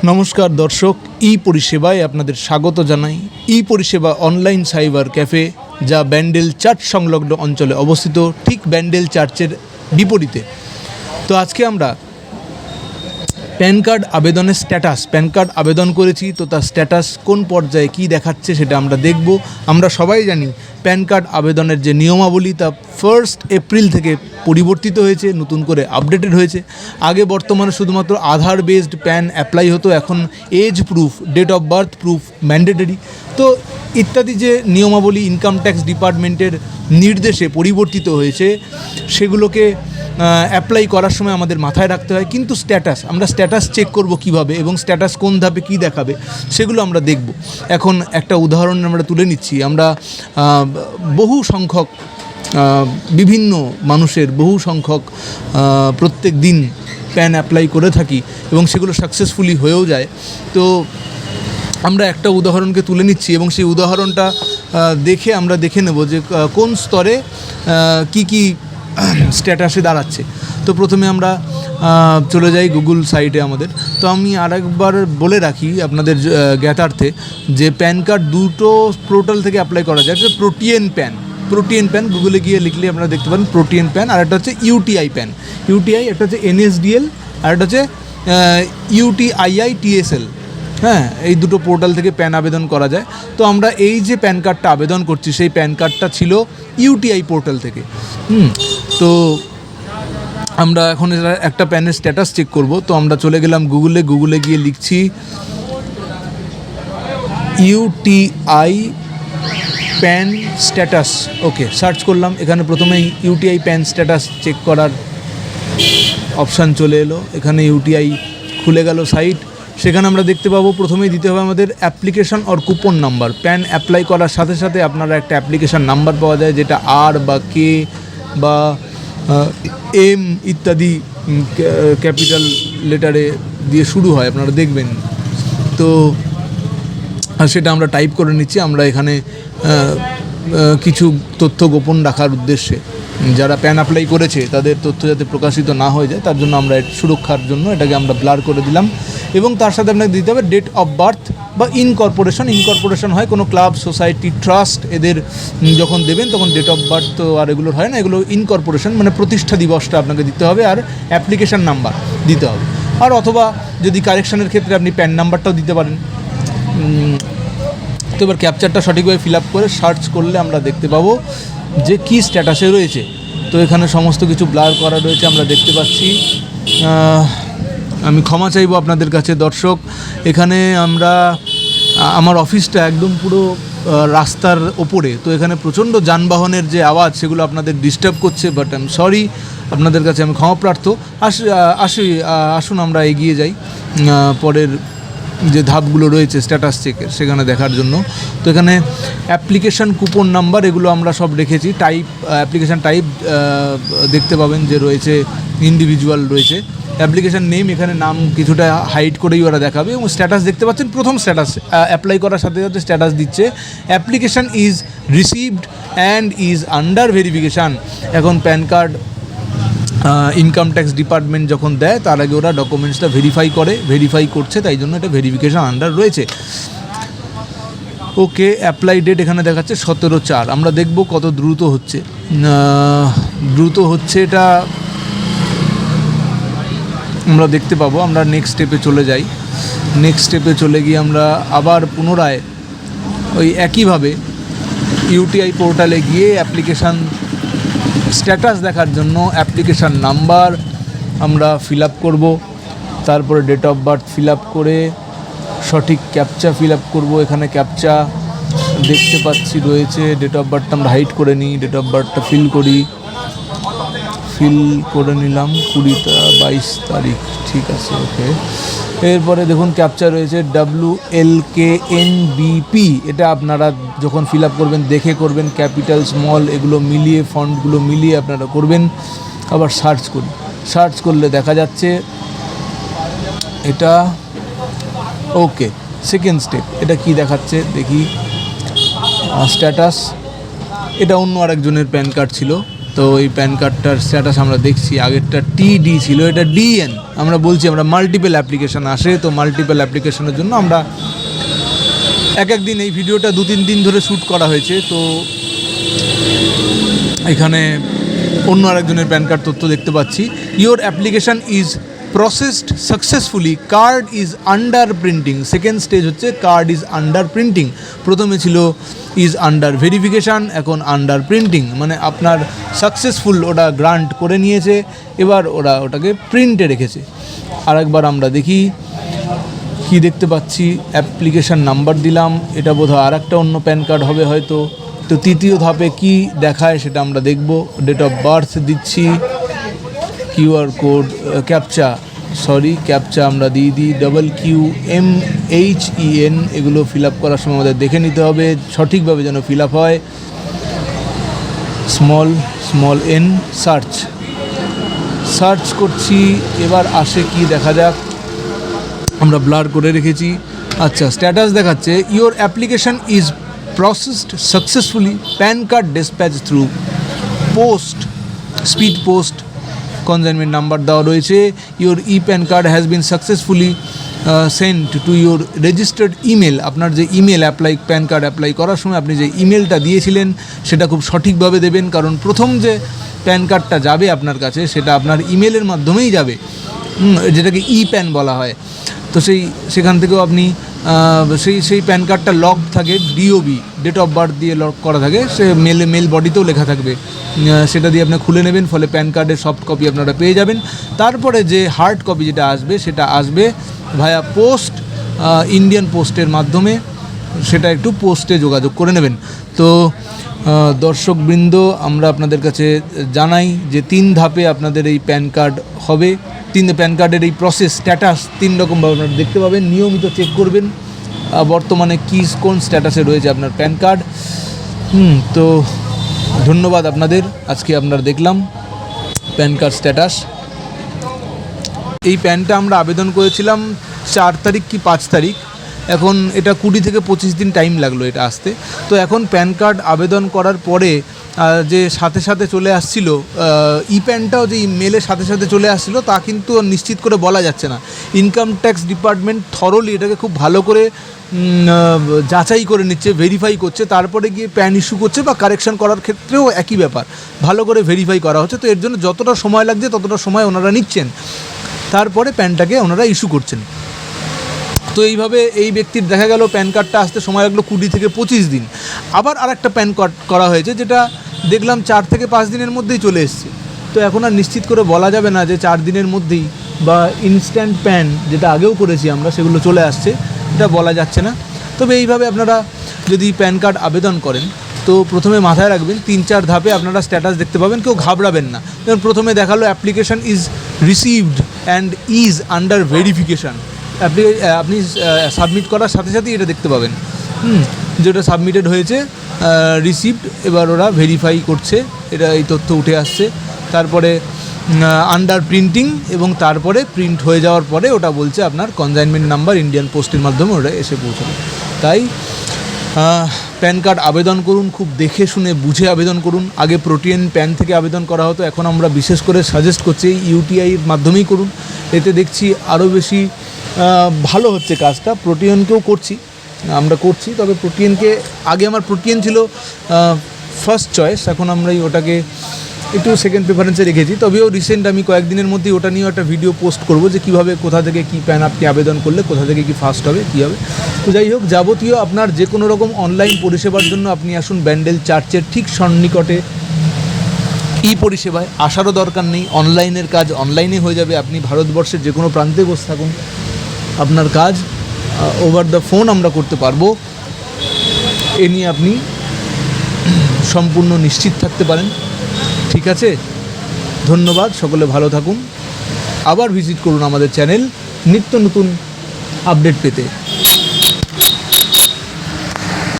নমস্কার দর্শক, ই পরিষেবায় আপনাদের স্বাগত জানাই। ই পরিষেবা অনলাইন সাইবার ক্যাফে, যা ব্যান্ডেল চার্চ সংলগ্ন অঞ্চলে অবস্থিত, ঠিক ব্যান্ডেল চার্চের বিপরীতে। তো আজকে আমরা প্যান কার্ড আবেদনের প্যান কার্ড আবেদন করেছি, তো তার স্ট্যাটাস কোন পর্যায়ে কী দেখাচ্ছে সেটা আমরা দেখব। আমরা সবাই জানি প্যান কার্ড আবেদনের যে নিয়মাবলী তা 1 এপ্রিল থেকে পরিবর্তিত হয়েছে, নতুন করে আপডেটেড হয়েছে। আগে বর্তমানে শুধুমাত্র আধার বেসড প্যান অ্যাপ্লাই হতো, এখন age proof, date of birth proof mandatory. তো ইত্যাদি যে নিয়মাবলী ইনকাম ট্যাক্স ডিপার্টমেন্টের নির্দেশে পরিবর্তিত হয়েছে, সেগুলোকে অ্যাপ্লাই করার সময় আমাদের মাথায় রাখতে হয়। কিন্তু আমরা স্ট্যাটাস চেক করব কিভাবে এবং স্ট্যাটাস কোন ধাপে কী দেখাবে সেগুলো আমরা দেখব। এখন একটা উদাহরণ আমরা তুলে নিচ্ছি। আমরা বহু সংখ্যক বিভিন্ন মানুষের প্রত্যেক দিন প্যান অ্যাপ্লাই করে থাকি এবং সেগুলো সাকসেসফুলি হয়েও যায়। তো আমরা একটা উদাহরণকে তুলে নিচ্ছি এবং সেই উদাহরণটা দেখে আমরা দেখে নেব যে কোন স্তরে কি স্ট্যাটাসে দাঁড়াচ্ছে। তো প্রথমে আমরা চলে যাই গুগল সাইটে আমাদের। তো আমি আরেকবার বলে রাখি আপনাদের জ্ঞাতার্থে যে প্যান কার্ড দুটো পোর্টাল থেকে অ্যাপ্লাই করা যায়। একটা প্রোটিএন প্যান গুগলে গিয়ে লিখলে আপনারা দেখতে পারেন প্রোটিএন প্যান, আর একটা হচ্ছে ইউটিআই প্যান। একটা হচ্ছে এনএসডিএল, আর একটা হচ্ছে UTIITSL। হ্যাঁ, এই দুটো পোর্টাল থেকে প্যান আবেদন করা যায়। তো আমরা এই যে প্যান কার্ডটা আবেদন করছি, সেই প্যান কার্ডটা ছিল ইউটিআই পোর্টাল থেকে। তো আমরা এখন একটা প্যানের স্ট্যাটাস চেক করব। তো আমরা চলে গেলাম গুগলে গিয়ে লিখছি ইউটিআই প্যান স্ট্যাটাস। ওকে, সার্চ করলাম। এখানে প্রথমেই ইউটিআই প্যান স্ট্যাটাস চেক করার অপশান চলে এলো। এখানে ইউটিআই খুলে গেল সাইট। সেখানে আমরা দেখতে পাবো প্রথমেই দিতে হবে আমাদের application or coupon number. Pan apply করার সাথে সাথে আপনারা একটা অ্যাপ্লিকেশান নাম্বার পাওয়া যায়, যেটা আর বা কে বা এম ইত্যাদি ক্যাপিটাল লেটারে দিয়ে শুরু হয়, আপনারা দেখবেন। তো সেটা আমরা টাইপ করে নিচ্ছি। আমরা এখানে কিছু তথ্য গোপন রাখার উদ্দেশ্যে, যারা প্যান অ্যাপ্লাই করেছে তাদের তথ্য যাতে প্রকাশিত না হয়ে যায়, তার জন্য আমরা সুরক্ষার জন্য এটাকে আমরা ব্লার করে দিলাম। এবং তার সাথে আপনাকে দিতে হবে ডেট অফ বার্থ বা ইনকর্পোরেশন হয় কোনো ক্লাব, সোসাইটি, ট্রাস্ট, এদের যখন দেবেন তখন ডেট অফ বার্থ তো আর এগুলোর হয় না, এগুলো ইনকর্পোরেশন মানে প্রতিষ্ঠা দিবসটা আপনাকে দিতে হবে, আর অ্যাপ্লিকেশান নাম্বার দিতে হবে। আর অথবা যদি কারেকশানের ক্ষেত্রে আপনি প্যান নাম্বারটাও দিতে পারেন। তো এবার ক্যাপচারটা সঠিকভাবে ফিল আপ করে সার্চ করলে আমরা দেখতে পাবো যে কী স্ট্যাটাসে রয়েছে। তো এখানে সমস্ত কিছু ব্লার করা রয়েছে, আমরা দেখতে পাচ্ছি। আমি ক্ষমা চাইবো আপনাদের কাছে দর্শক। এখানে আমার অফিসটা একদম পুরো রাস্তার ওপরে, তো এখানে প্রচণ্ড যানবাহনের যে আওয়াজ সেগুলো আপনাদের ডিস্টার্ব করছে, বাট আই এম সরি, আপনাদের কাছে আমি ক্ষমাপ্রার্থ। আসুন আমরা এগিয়ে যাই পরের যে ধাপগুলো রয়েছে স্ট্যাটাস চেকের, সেখানে দেখার জন্য। তো এখানে অ্যাপ্লিকেশান, কুপন নাম্বার, এগুলো আমরা সব রেখেছি। অ্যাপ্লিকেশান টাইপ দেখতে পাবেন যে রয়েছে ইন্ডিভিজুয়াল রয়েছে। অ্যাপ্লিকেশান নেম, এখানে নাম কিছুটা হাইড করেই ওরা দেখাবে। এবং স্ট্যাটাস দেখতে পাচ্ছেন, প্রথম স্ট্যাটাস অ্যাপ্লাই করার সাথে সাথে স্ট্যাটাস দিচ্ছে application is received and is under verification. এখন PAN card income tax department যখন দেয়, তার আগে ওরা ডকুমেন্টসটা ভেরিফাই করছে, তাই জন্য এটা ভেরিফিকেশান আন্ডার রয়েছে। ওকে, অ্যাপ্লাই ডেট এখানে দেখাচ্ছে 17/4। আমরা দেখব কত দ্রুত হচ্ছে এটা আমরা দেখতে পাবো। আমরা নেক্সট স্টেপে চলে যাই। নেক্সট স্টেপে চলে গিয়ে আমরা আবার পুনরায় ওই একইভাবে ইউটিআই পোর্টালে গিয়ে অ্যাপ্লিকেশান স্ট্যাটাস দেখার জন্য অ্যাপ্লিকেশান নাম্বার আমরা ফিল আপ করবো, তারপরে date of birth fill up করে সঠিক ক্যাপচা ফিল আপ করবো। এখানে ক্যাপচা দেখতে পাচ্ছি রয়েছে। ডেট অফ বার্থটা আমরা হাইড করে নিই, ডেট অফ বার্থটা ফিল করে নিলাম 22 তারিখ, ঠিক আছে। ওকে, এরপরে দেখুন ক্যাপচা রয়েছে WLKNBP। এটা আপনারা যখন ফিল আপ করবেন দেখে করবেন, ক্যাপিটাল, স্মল এগুলো মিলিয়ে, ফন্টগুলো মিলিয়ে আপনারা করবেন। আবার সার্চ করলে দেখা যাচ্ছে এটা। ওকে, সেকেন্ড স্টেপ, এটা কি দেখাচ্ছে দেখি। স্ট্যাটাস, এটা অন্য আরেকজনের প্যান কার্ড ছিল, তো এই প্যান কার্ডটার স্ট্যাটাস আমরা দেখছি, আগেরটা TD ছিল, এটা DN। আমরা বলছি আমরা মাল্টিপল অ্যাপ্লিকেশান আসে, তো মাল্টিপল অ্যাপ্লিকেশনের জন্য আমরা এক দিন এই ভিডিওটা 2-3 দিন ধরে শ্যুট করা হয়েছে। তো এখানে অন্য আরেকজনের প্যান কার্ড তথ্য দেখতে পাচ্ছি। Your application is processed successfully, card is under printing. Second stage হচ্ছে কার্ড ইজ আন্ডার প্রিন্টিং। প্রথমে ছিল ইজ আন্ডার ভেরিফিকেশান, এখন আন্ডার প্রিন্টিং, মানে আপনার সাকসেসফুল ওটা গ্রান্ট করে নিয়েছে, এবার ওরা ওটাকে প্রিন্টে রেখেছে। আরেকবার আমরা দেখি কি দেখতে পাচ্ছি। অ্যাপ্লিকেশান নাম্বার দিলাম, এটা বোধহয় আর একটা অন্য প্যান কার্ড হবে হয়তো। তো তৃতীয় ধাপে কি দেখায় সেটা আমরা দেখব। ডেট অফ বার্থ দিচ্ছি, QR কোড, ক্যাপচা আমরা দিয়ে দিই, QQMHEN। এগুলো ফিল আপ করার সময় আমাদের দেখে নিতে হবে সঠিকভাবে যেন ফিল আপ হয়। স্মল n, সার্চ করছি, এবার আসে কি দেখা যাক। আমরা ব্লার করে রেখেছি। আচ্ছা, স্ট্যাটাস দেখাচ্ছে your application is processed successfully, PAN card dispatch through post, speed post, consignment number দেওয়া রয়েছে। Your PAN card has been successfully sent to your registered email. আপনার যে ইমেল প্যান কার্ড অ্যাপ্লাই করার সময় আপনি যে ইমেলটা দিয়েছিলেন সেটা খুব সঠিকভাবে দেবেন, কারণ প্রথম যে প্যান কার্ডটা যাবে আপনার কাছে সেটা আপনার ইমেলের মাধ্যমেই যাবে, যেটাকে প্যান বলা হয়। তো সেখান থেকেও আপনি সেই প্যান কার্ডটা লক থাকে, DOB, ডেট অফ বার্থ দিয়ে লক করা থাকে, সে মেল বডিতেও লেখা থাকবে, সেটা দিয়ে আপনি খুলে নেবেন, ফলে প্যান কার্ডের সফট কপি আপনারা পেয়ে যাবেন। তারপরে যে হার্ড কপি যেটা আসবে সেটা আসবে ভায়া পোস্ট, ইন্ডিয়ান পোস্টের মাধ্যমে, সেটা একটু পোস্টে যোগাযোগ করে নেবেন। তো দর্শকবৃন্দ, আমরা আপনাদের কাছে জানাই যে 3 ধাপে আপনাদের এই প্যান কার্ড হবে। প্যান কার্ডের এই প্রসেস স্ট্যাটাস 3 রকমভাবে আপনারা দেখতে পাবেন, নিয়মিত চেক করবেন বর্তমানে কোন স্ট্যাটাসে রয়েছে আপনার প্যান কার্ড। তো ধন্যবাদ আপনাদের। আজকে আপনারা দেখলাম প্যান কার্ড স্ট্যাটাস। এই প্যানটা আমরা আবেদন করেছিলাম 4 তারিখ কি 5 তারিখ, এখন এটা 20 থেকে 25 দিন টাইম লাগলো এটা আসতে। তো এখন প্যান কার্ড আবেদন করার পরে যে সাথে সাথে চলে আসছিল, প্যানটাও যে মেলের সাথে সাথে চলে আসছিল তা কিন্তু নিশ্চিত করে বলা যাচ্ছে না। ইনকাম ট্যাক্স ডিপার্টমেন্ট থরলি এটাকে খুব ভালো করে যাচাই করে নিচ্ছে, ভেরিফাই করছে, তারপরে গিয়ে প্যান ইস্যু করছে, বা কারেকশন করার ক্ষেত্রেও একই ব্যাপার, ভালো করে ভেরিফাই করা হচ্ছে। তো এর জন্য যতটা সময় লাগছে ততটা সময় ওনারা নিচ্ছেন, তারপরে প্যানটাকে ওনারা ইস্যু করছেন। তো এইভাবে এই ব্যক্তির দেখা গেল প্যান কার্ডটা আসতে সময় লাগলো 20 থেকে 25 দিন। আবার আরেকটা প্যান কার্ড করা হয়েছে, যেটা দেখলাম 4 থেকে 5 দিনের মধ্যেই চলে এসছে। তো এখন আর নিশ্চিত করে বলা যাবে না যে 4 দিনের মধ্যেই, বা ইনস্ট্যান্ট প্যান যেটা আগেও করেছি আমরা সেগুলো চলে আসছে, এটা বলা যাচ্ছে না। তবে এইভাবে আপনারা যদি প্যান কার্ড আবেদন করেন, তো প্রথমে মাথায় রাখবেন 3-4 ধাপে আপনারা স্ট্যাটাস দেখতে পাবেন, কেউ ঘাবড়াবেন না। যেমন প্রথমে দেখালো application is received and is under verification. আপনি সাবমিট করার সাথে সাথেই এটা দেখতে পাবেন যেটা সাবমিটেড হয়েছে, রিসিভড, এবার ওরা ভেরিফাই করছে, এটা এই তথ্য উঠে আসছে। তারপরে আন্ডার প্রিন্টিং, এবং তারপরে প্রিন্ট হয়ে যাওয়ার পরে ওটা বলছে আপনার কনসাইনমেন্ট নাম্বার ইন্ডিয়ান পোস্টের মাধ্যমে ওটা এসে পৌঁছবে। তাই প্যান কার্ড আবেদন করুন, খুব দেখে শুনে বুঝে আবেদন করুন। আগে প্রোটিএন প্যান থেকে আবেদন করা হতো, এখন আমরা বিশেষ করে সাজেস্ট করছি UTIর মাধ্যমেই করুন। এতে দেখছি আরও বেশি ভালো হচ্ছে কাজটা। প্রোটিএনকেও আমরা করছি, তবে প্রোটিএনকে আগে আমার প্রোটিএন ছিল ফার্স্ট চয়েস, এখন আমরা ওটাকে একটু সেকেন্ড প্রেফারেন্সে রেখেছি। তবেও রিসেন্ট আমি কয়েকদিনের মধ্যেই ওটা নিয়ে একটা ভিডিও পোস্ট করব, যে কীভাবে কোথা থেকে কী প্যান আপনি আবেদন করলে কোথা থেকে কী ফার্স্ট হবে, কী হবে। তো যাই হোক, যাবতীয় আপনার যে কোনো রকম অনলাইন পরিষেবার জন্য আপনি আসুন ব্যান্ডেল চার্চের ঠিক সন্নিকটে পরিষেবায়। আসারও দরকার নেই, অনলাইনের কাজ অনলাইনে হয়ে যাবে। আপনি ভারতবর্ষের যে কোনো প্রান্তে বসে থাকুন, আপনার কাজ ওভার দ্য ফোন আমরা করতে পারবো। এ নিয়ে আপনি সম্পূর্ণ নিশ্চিত থাকতে পারেন। ঠিক আছে, ধন্যবাদ, সকলে ভালো থাকুন। আবার ভিজিট করুন আমাদের চ্যানেল নিত্য নতুন আপডেট পেতে।